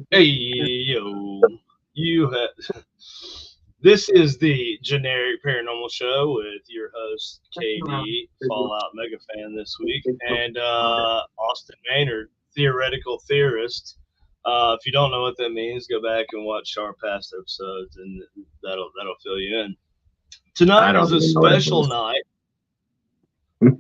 Hey yo, you have. This is the generic paranormal show with your host KD, Fallout mega fan this week, and Austin Maynard, theoretical theorist. If you don't know what that means, go back and watch our past episodes, and that'll fill you in. I Tonight is don't a even know what it special is. night.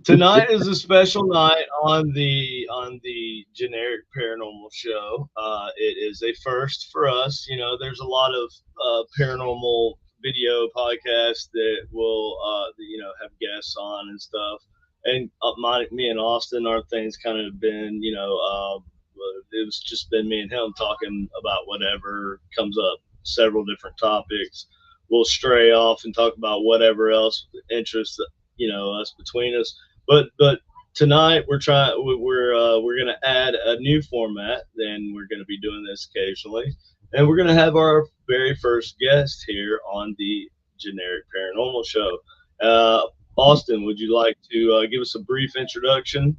Tonight is a special night on the generic paranormal show. It is a first for us. You know, there's a lot of paranormal video podcasts that will have guests on and stuff. And me and Austin, our things kind of been it was just been me and him talking about whatever comes up, several different topics. We'll stray off and talk about whatever else interests us between us, but tonight we're gonna add a new format. Then we're gonna be doing this occasionally, and we're gonna have our very first guest here on the generic paranormal show. Austin, would you like to give us a brief introduction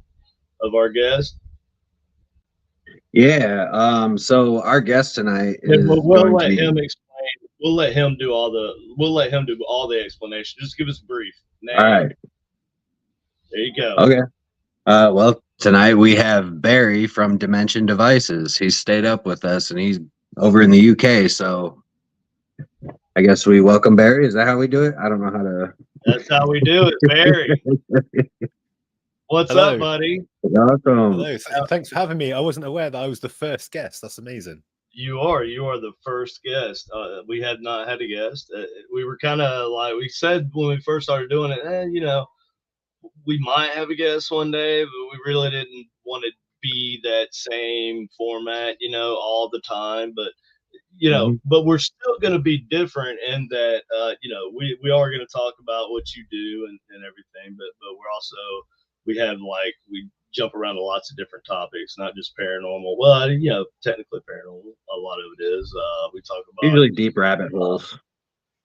of our guest? Yeah. So our guest tonight And is we'll going to let be. him explain. We'll let him do all the explanation. Just give us a brief All name. right. There you go. Okay. Well, tonight we have Barry from Dimension Devices. He's stayed up with us, and he's over in the UK. So I guess we welcome Barry. Is that how we do it? I don't know how to. That's how we do it, Barry. What's up, Hello. buddy? Welcome. Hello. Thanks for having me. I wasn't aware that I was the first guest. That's amazing. You are the first guest. We had not had a guest. We were kind of like we said when we first started doing it. We might have a guest one day, but we really didn't want to be that same format, all the time. But Mhm. but we're still going to be different in that, we are going to talk about what you do and everything, but we have we jump around to lots of different topics, not just paranormal. Well, technically paranormal, a lot of it is. We talk about, Usually deep rabbit holes.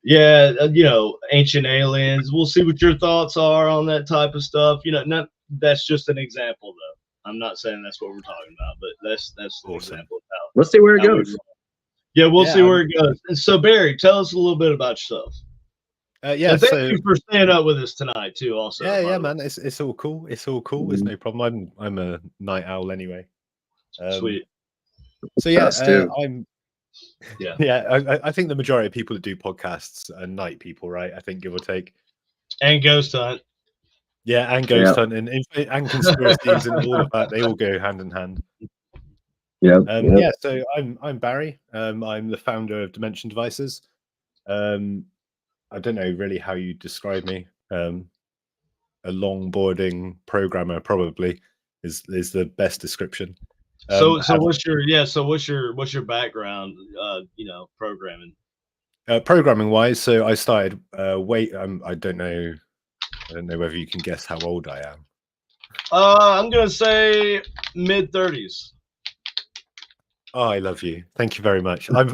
yeah, ancient aliens. We'll see what your thoughts are on that type of stuff. Not that's just an example though. I'm not saying that's what we're talking about, but that's an Awesome. example of Let's see where it how we goes. yeah, we'll Yeah, see where it goes. And so, Barry, tell us a little bit about yourself. Yeah. And thank So you for staying up with us tonight, too. Also, yeah, by yeah, the way. man. It's all cool. It's all cool. Mhm. It's no problem. I'm a night owl anyway. Sweet. So yeah, Us too. I'm. Yeah. Yeah, I think the majority of people that do podcasts are night people, right? I think give or take. And Ghost Hunt. Yeah, and Yeah. ghost hunting and conspiracies and all of that. They all go hand in hand. Yep. Yeah. So I'm Barry. I'm the founder of Dimension Devices. I don't know really how you describe me. A longboarding programmer probably is the best description. So Have what's your background? Programming. Programming wise, so I started I don't know whether you can guess how old I am. I'm gonna say mid 30s. Oh, I love you. Thank you very much. I'm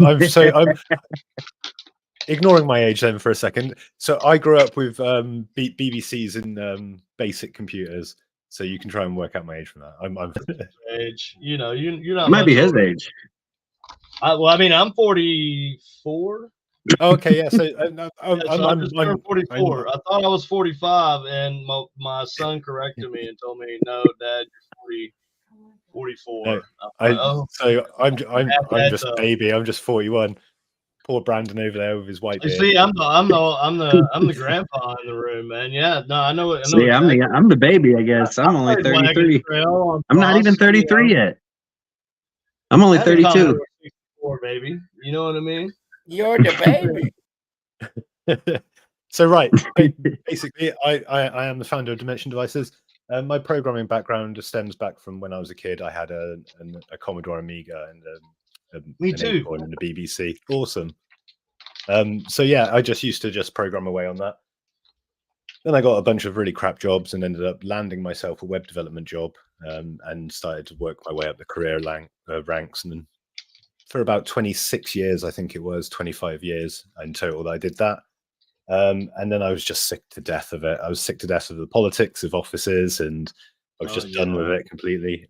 ignoring my age then for a second. So I grew up with BBCs and basic computers, so you can try and work out my age from that. I'm Age. You're not Might much be his older. age. I'm 44. Oh, okay, yeah. So I just turned 44. I'm I thought I was 45, and my son corrected me and told me, "No, Dad, you're 44." no, I'm like, oh, I'm that's just a baby. I'm just 41. Poor Brandon over there with his white You beard. see, I'm the grandpa in the room, man. Yeah, no, I know See, exactly. I'm the baby, I guess. I'm only Played Wagon 33. Trail on I'm not even Boss, 33 yet. I'm only I had a Commodore 32. 64, baby. You know what I mean? You're the baby. So right, basically, I am the founder of Dimension Devices. My programming background stems back from when I was a kid. I had a Commodore Amiga and Me an too. Acorn and a BBC. Awesome. So yeah, I used to program away on that. Then I got a bunch of really crap jobs and ended up landing myself a web development job, and started to work my way up the career ranks. And then for about 26 years, I think it was 25 years in total that I did that. And then I was just sick to death of it. I was sick to death of the politics of offices, and I was just done with it completely.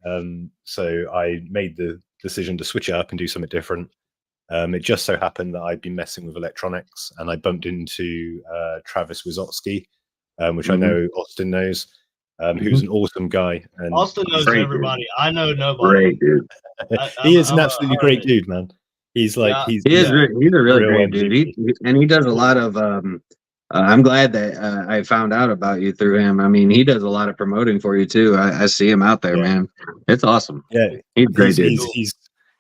So I made the decision to switch it up and do something different. It just so happened that I'd been messing with electronics, and I bumped into Travis Wisotsky, which I know Austin knows, who's an awesome guy. And Austin knows Great, everybody. I know nobody. great dude. he is an I'm a absolutely great hermit. dude, man. He's like Yeah. he's He's a really real great dude. MVP. He does a lot of. I'm glad that I found out about you through him. I mean, he does a lot of promoting for you too. I see him out there, Yeah. man. It's awesome. Yeah, He's a great dude.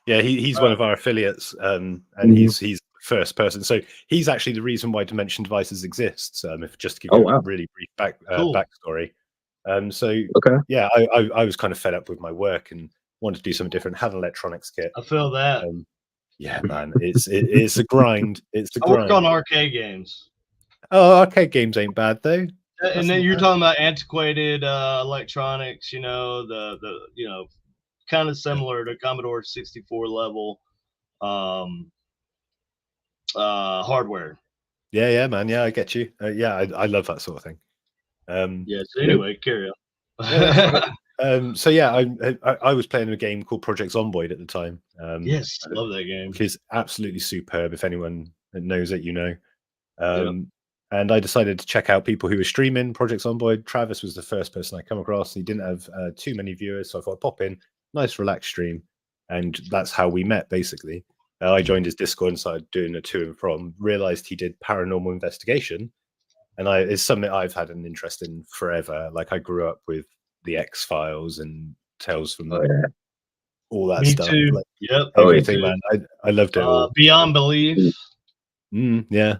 he's one of our affiliates, and he's the first person. So he's actually the reason why Dimension Devices exists. If just to give you a really brief backstory. Yeah, I was kind of fed up with my work and wanted to do something different. Had an electronics kit. I feel that. Yeah, man, it's a grind. It's a grind. I work on arcade games. Oh, arcade games ain't bad though. And then you're talking about antiquated electronics, the kind of similar to Commodore 64 level hardware. Yeah, man. Yeah, I get you. I love that sort of thing. So anyway, carry on. So yeah, I was playing a game called Project Zomboid at the time. Yes, love that game. Which is absolutely superb. If anyone knows it, And I decided to check out people who were streaming Project Zomboid. Travis was the first person I come across. He didn't have too many viewers, so I thought I'd pop in, nice relaxed stream, and that's how we met basically. I joined his Discord and started doing a to and from. Realized he did paranormal investigation, and it's something I've had an interest in forever. Like I grew up with the X-Files and Tales from all that stuff. Me too. Like, everything, man. I loved it all. Beyond Belief. Yeah.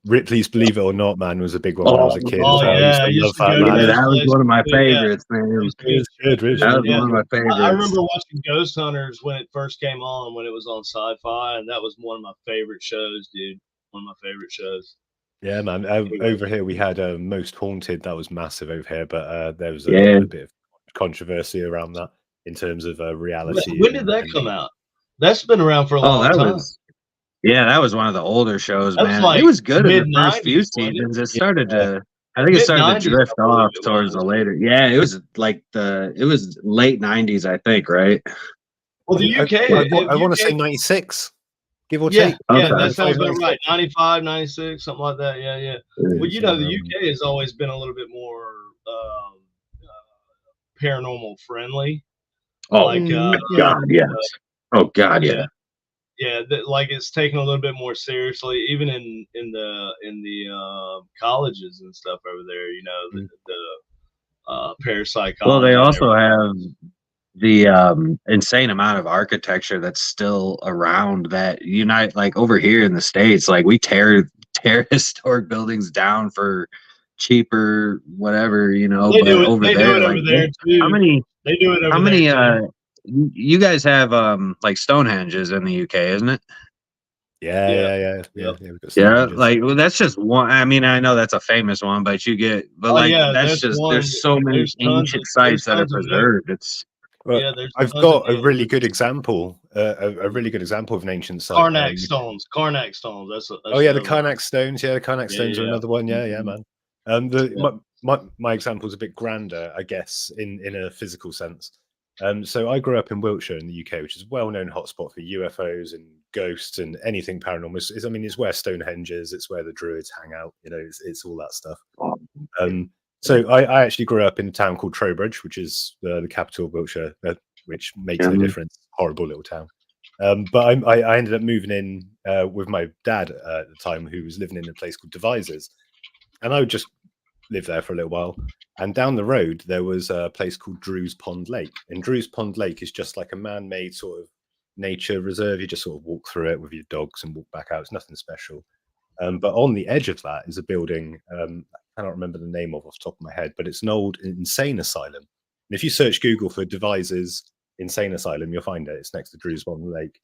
Ripley's Believe It or Not, man, was a big one when I was a kid. I used to love that, man. That was one of my favorites, man. That was good. That was one of my favorites. I remember watching Ghost Hunters when it first came on, when it was on Sci-Fi, and that was one of my favorite shows, dude. One of my favorite shows. Yeah, man. Over here we had Most Haunted. That was massive over here, but there was a bit of controversy around that in terms of reality. When did that come out? That's been around for a long time. That was one of the older shows, man. Like it was good in the first few seasons. It started to, I think it started to drift off towards the later. Yeah, it was like it was late 90s, I think, right? Well, the UK, I want to say 96, give or take. take. Yeah, that sounds about right. 95, 96, something like that. Yeah. Well, the UK has always been a little bit more paranormal friendly. Oh, God, yes. Oh, God, yeah. Yeah, like it's taken a little bit more seriously, even in the colleges and stuff over there. The parapsychology. Well, they also have the insane amount of architecture that's still around that unite. Like over here in the States, like we tear historic buildings down for cheaper, whatever, but over there, like how many? They do it over how many? You guys have like Stonehenges in the UK, isn't it? Yeah. Like that's just one. I mean, I know that's a famous one, but that's just there's so many ancient sites that are preserved. I've got a really good example. A really good example of an ancient site. Karnak stones. That's the Karnak stones. Yeah, the Karnak stones are another one. Yeah, man. My example is a bit grander, I guess, in a physical sense. So I grew up in Wiltshire in the UK, which is a well-known hotspot for UFOs and ghosts and anything paranormal. It's where Stonehenge is. It's where the Druids hang out. It's all that stuff. So I actually grew up in a town called Trowbridge, which is the capital of Wiltshire, which makes no difference. Horrible little town. But I ended up moving in with my dad at the time, who was living in a place called Devizes, and I would just live there for a little while. And down the road, there was a place called Drew's Pond Lake. And Drew's Pond Lake is just like a man-made sort of nature reserve. You just sort of walk through it with your dogs and walk back out. It's nothing special. But on the edge of that is a building, I cannot remember the name off the top of my head, but it's an old insane asylum. And if you search Google for Devizes Insane Asylum, you'll find it. It's next to Drew's Pond Lake.